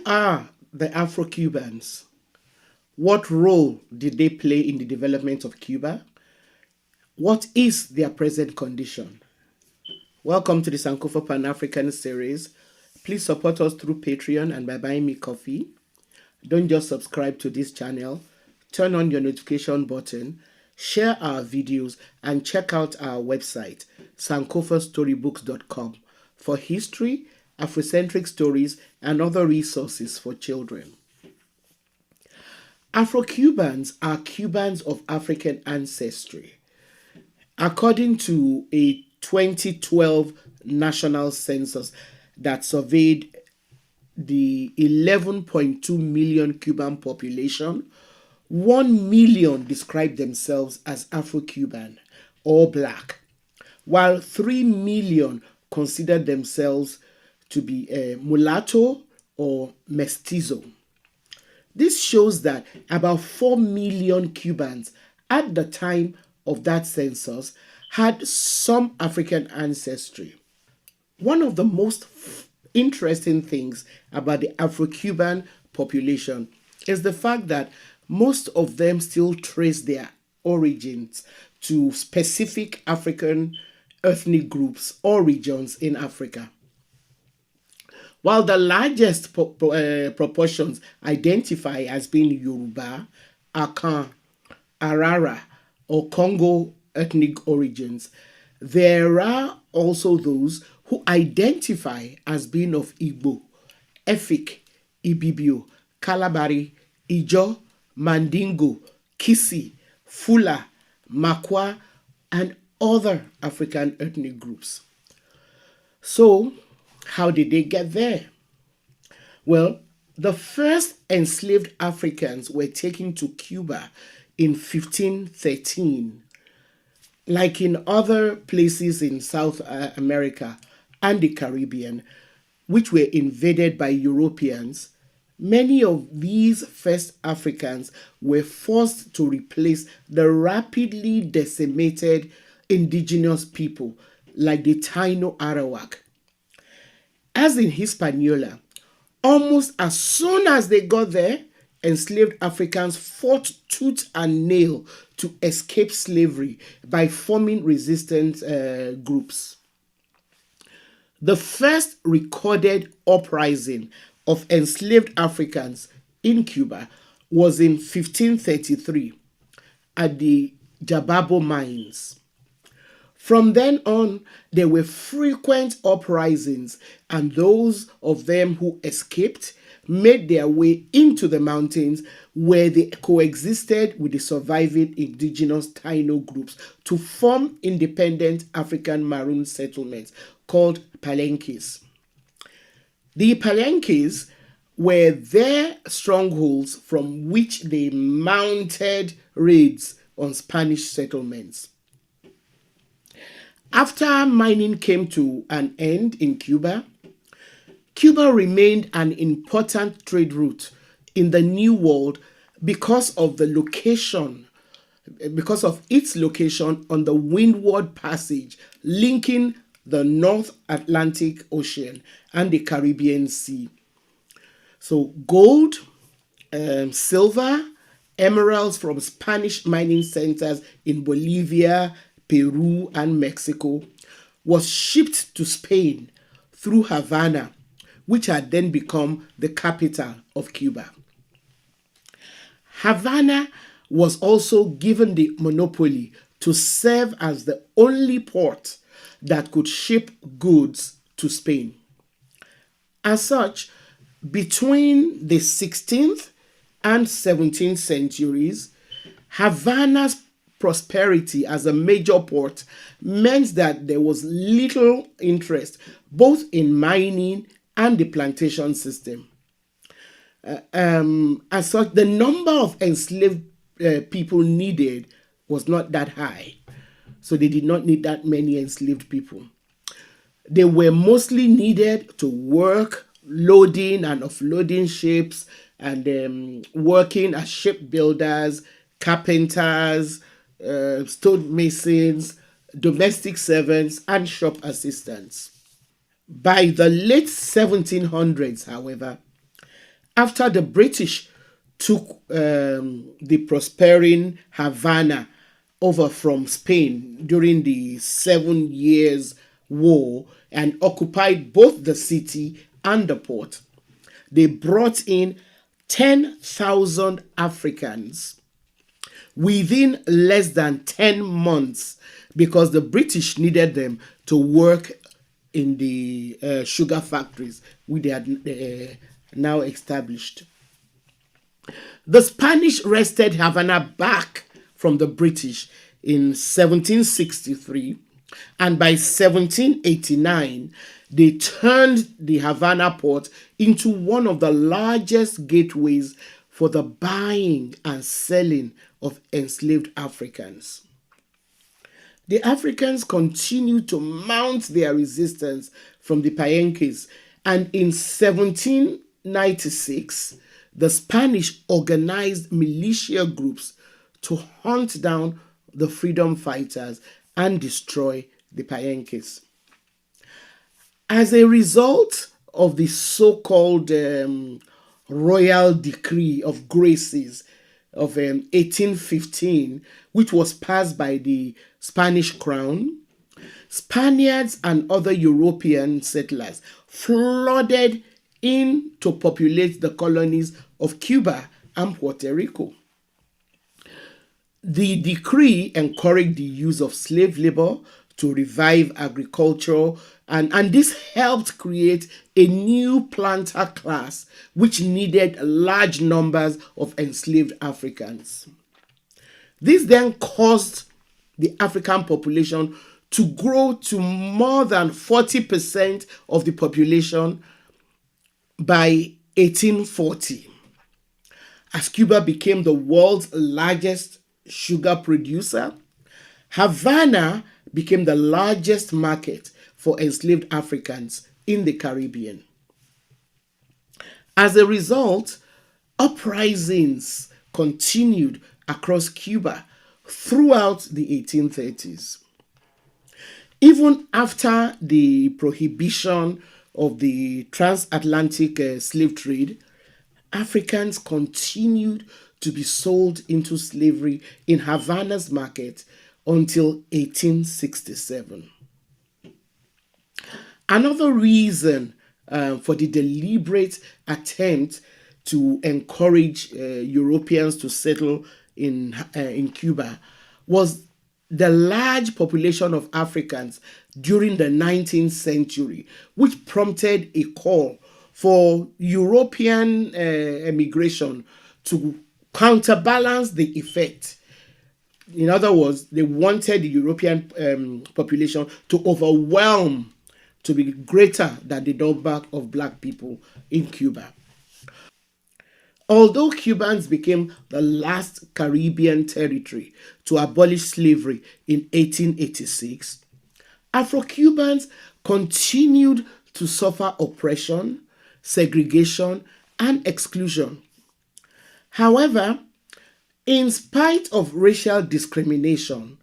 are the Afro Cubans? What role did they play in the development of Cuba? What is their present condition? Welcome to the Sankofa Pan-African series. Please support us through Patreon and by buying me coffee. Don't just subscribe to this channel. Turn on your notification button, share our videos, and check out our website, sankofastorybooks.com, for history, Afrocentric stories, and other resources for children. Afro Cubans are Cubans of African ancestry. According to a 2012 national census that surveyed the 11.2 million Cuban population, 1 million described themselves as Afro-Cuban or Black, while 3 million considered themselves to be mulatto or mestizo. This shows that about 4 million Cubans at the time of that census had some African ancestry. One of the most interesting things about the Afro-Cuban population is the fact that most of them still trace their origins to specific African ethnic groups or regions in Africa. While the largest proportions identify as being Yoruba, Akan, Arara, or Congo ethnic origins, there are also those who identify as being of Igbo, Efik, Ibibio, Kalabari, Ijo, Mandingo, Kisi, Fula, Makwa, and other African ethnic groups. So, how did they get there? Well, the first enslaved Africans were taken to Cuba in 1513. Like in other places in South America and the Caribbean, which were invaded by Europeans, many of these first Africans were forced to replace the rapidly decimated indigenous people like the Taino Arawak. As in Hispaniola, almost as soon as they got there, enslaved Africans fought tooth and nail to escape slavery by forming resistance groups. The first recorded uprising of enslaved Africans in Cuba was in 1533 at the Jababo mines. From then on, there were frequent uprisings, and those of them who escaped made their way into the mountains where they coexisted with the surviving indigenous Taino groups to form independent African maroon settlements called palenques. The palenques were their strongholds from which they mounted raids on Spanish settlements. After mining came to an end in Cuba, Cuba remained an important trade route in the New World because of its location on the Windward Passage linking the North Atlantic Ocean and the Caribbean Sea. So gold, silver, emeralds from Spanish mining centers in Bolivia, Peru, and Mexico was shipped to Spain through Havana, which had then become the capital of Cuba. Havana was also given the monopoly to serve as the only port that could ship goods to Spain. As such, between the 16th and 17th centuries, Havana's prosperity as a major port meant that there was little interest both in mining and the plantation system. As such, the number of enslaved people needed was not that high. So they did not need that many enslaved people. They were mostly needed to work loading and offloading ships and working as shipbuilders, carpenters, stonemasons, domestic servants, and shop assistants. By the late 1700s, however, After the British took the prospering Havana over from Spain during the 7 Years' War and occupied both the city and the port, they brought in 10,000 Africans within less than 10 months because the British needed them to work in the sugar factories which they had now established. The Spanish wrested Havana back from the British in 1763, and by 1789, they turned the Havana port into one of the largest gateways for the buying and selling of enslaved Africans. The Africans continued to mount their resistance from the Payenques, and in 1796, the Spanish organized militia groups to hunt down the freedom fighters and destroy the Payenques. As a result of the so-called Royal Decree of Graces of 1815, which was passed by the Spanish crown, Spaniards and other European settlers flooded in to populate the colonies of Cuba and Puerto Rico. The decree encouraged the use of slave labor to revive agriculture, and this helped create a new planter class which needed large numbers of enslaved Africans. This then caused the African population to grow to more than 40% of the population by 1840. As Cuba became the world's largest sugar producer, Havana became the largest market for enslaved Africans in the Caribbean. As a result, uprisings continued across Cuba throughout the 1830s. Even after the prohibition of the transatlantic slave trade, Africans continued to be sold into slavery in Havana's market until 1867. Another reason for the deliberate attempt to encourage Europeans to settle in Cuba was the large population of Africans during the 19th century, which prompted a call for European immigration to counterbalance the effect. In other words, they wanted the European population to overwhelm, to be greater than the number of black people in Cuba. Although Cubans became the last Caribbean territory to abolish slavery in 1886, Afro Cubans continued to suffer oppression, segregation, and exclusion. However, in spite of racial discrimination,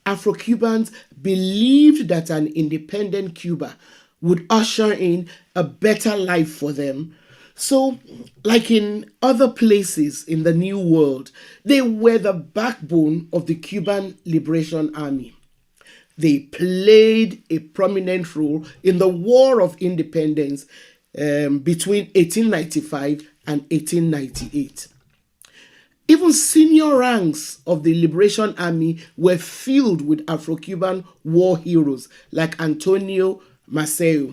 Afro Cubans believed that an independent Cuba would usher in a better life for them. So, like in other places in the New World, they were the backbone of the Cuban Liberation Army. They played a prominent role in the War of Independence between 1895 and 1898. Even senior ranks of the Liberation Army were filled with Afro-Cuban war heroes like Antonio Maceo.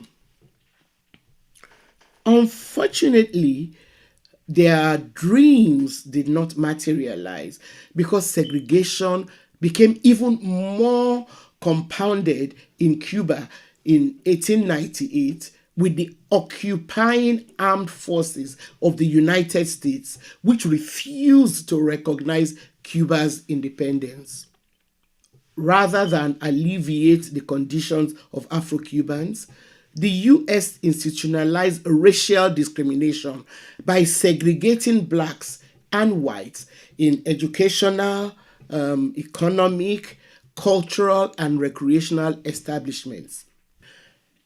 Unfortunately, their dreams did not materialize because segregation became even more compounded in Cuba in 1898 with the occupying armed forces of the United States, which refused to recognize Cuba's independence. Rather than alleviate the conditions of Afro-Cubans, the U.S. institutionalized racial discrimination by segregating blacks and whites in educational, economic, cultural, and recreational establishments.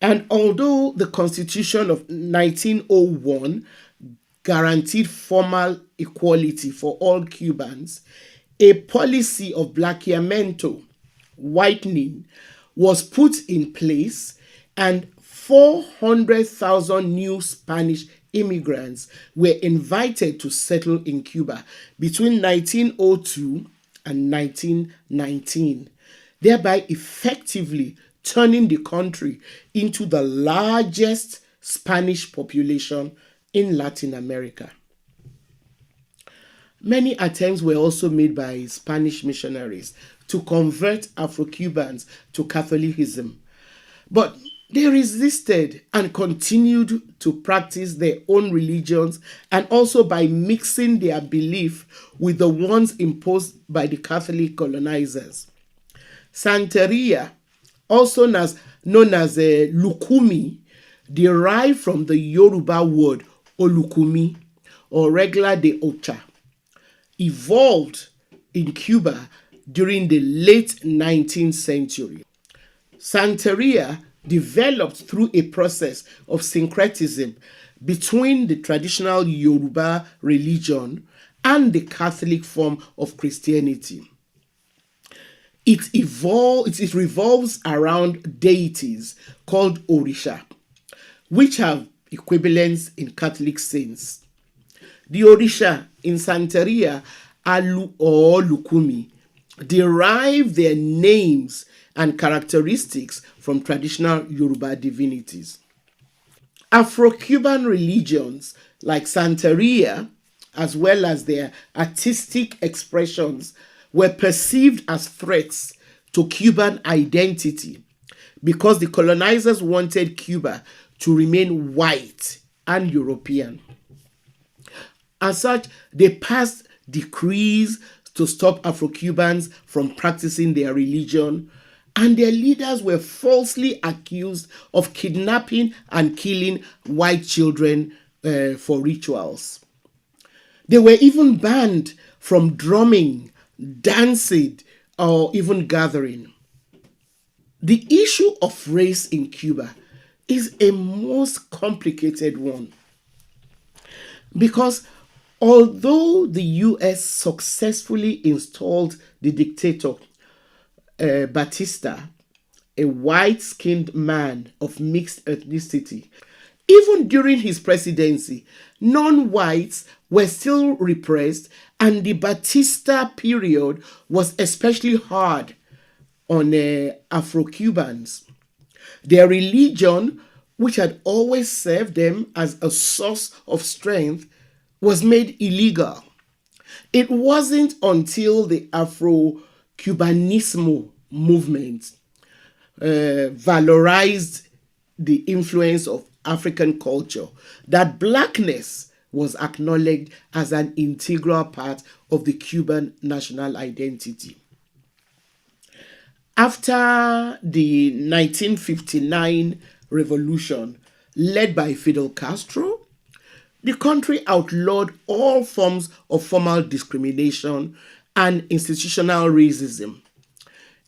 And although the Constitution of 1901 guaranteed formal equality for all Cubans, a policy of blanqueamiento, whitening, was put in place, and 400,000 new Spanish immigrants were invited to settle in Cuba between 1902 and 1919, thereby effectively turning the country into the largest Spanish population in Latin America. Many attempts were also made by Spanish missionaries to convert Afro Cubans to Catholicism, but they resisted and continued to practice their own religions, and also by mixing their belief with the ones imposed by the Catholic colonizers. Santeria, also known as Lukumi, derived from the Yoruba word Olukumi or Regla de Ocha, evolved in Cuba during the late 19th century. Santeria developed through a process of syncretism between the traditional Yoruba religion and the Catholic form of Christianity. It revolves around deities called Orisha, which have equivalents in Catholic saints. The Orisha in Santeria, Alu or Lukumi, derive their names and characteristics from traditional Yoruba divinities. Afro-Cuban religions like Santeria, as well as their artistic expressions, were perceived as threats to Cuban identity because the colonizers wanted Cuba to remain white and European. As such, they passed decrees to stop Afro-Cubans from practicing their religion, and their leaders were falsely accused of kidnapping and killing white children for rituals. They were even banned from drumming, dancing, or even gathering. The issue of race in Cuba is a most complicated one because although the US successfully installed the dictator Batista, a white-skinned man of mixed ethnicity, even during his presidency, non-whites were still repressed, and the Batista period was especially hard on Afro-Cubans. Their religion, which had always served them as a source of strength, was made illegal. It wasn't until the Afro-Cubanismo movement valorized the influence of African culture that blackness was acknowledged as an integral part of the Cuban national identity. After the 1959 revolution led by Fidel Castro, the country outlawed all forms of formal discrimination and institutional racism,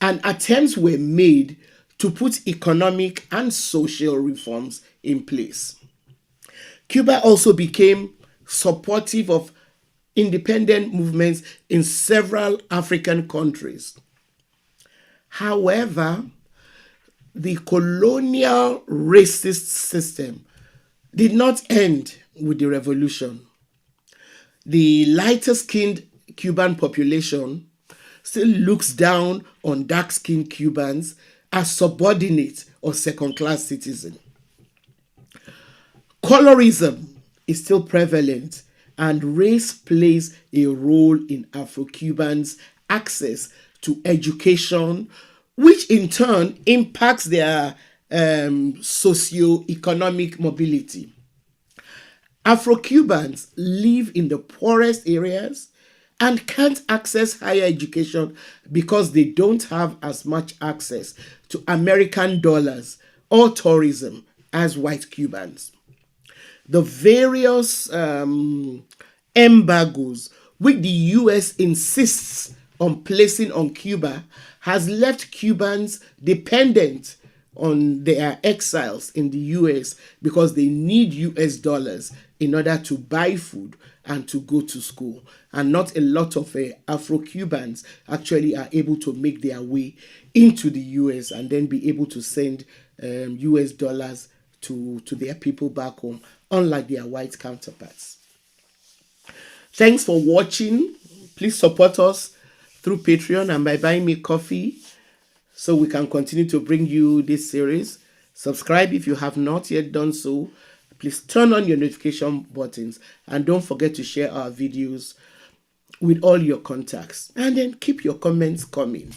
and attempts were made to put economic and social reforms in place. Cuba also became supportive of independent movements in several African countries. However, the colonial racist system did not end with the revolution. The lighter-skinned Cuban population still looks down on dark-skinned Cubans as subordinate or second-class citizens. Colorism is still prevalent, and race plays a role in Afro-Cubans' access to education, which in turn impacts their socio-economic mobility. Afro-Cubans live in the poorest areas and can't access higher education because they don't have as much access to American dollars or tourism as white Cubans. The various embargoes which the US insists on placing on Cuba has left Cubans dependent on their exiles in the US because they need US dollars in order to buy food and to go to school. And not a lot of Afro Cubans actually are able to make their way into the US and then be able to send US dollars to their people back home, unlike their white counterparts. Thanks for watching. Please support us through Patreon and by buying me coffee so we can continue to bring you this series. Subscribe if you have not yet done so. Please turn on your notification buttons and don't forget to share our videos with all your contacts. And then keep your comments coming.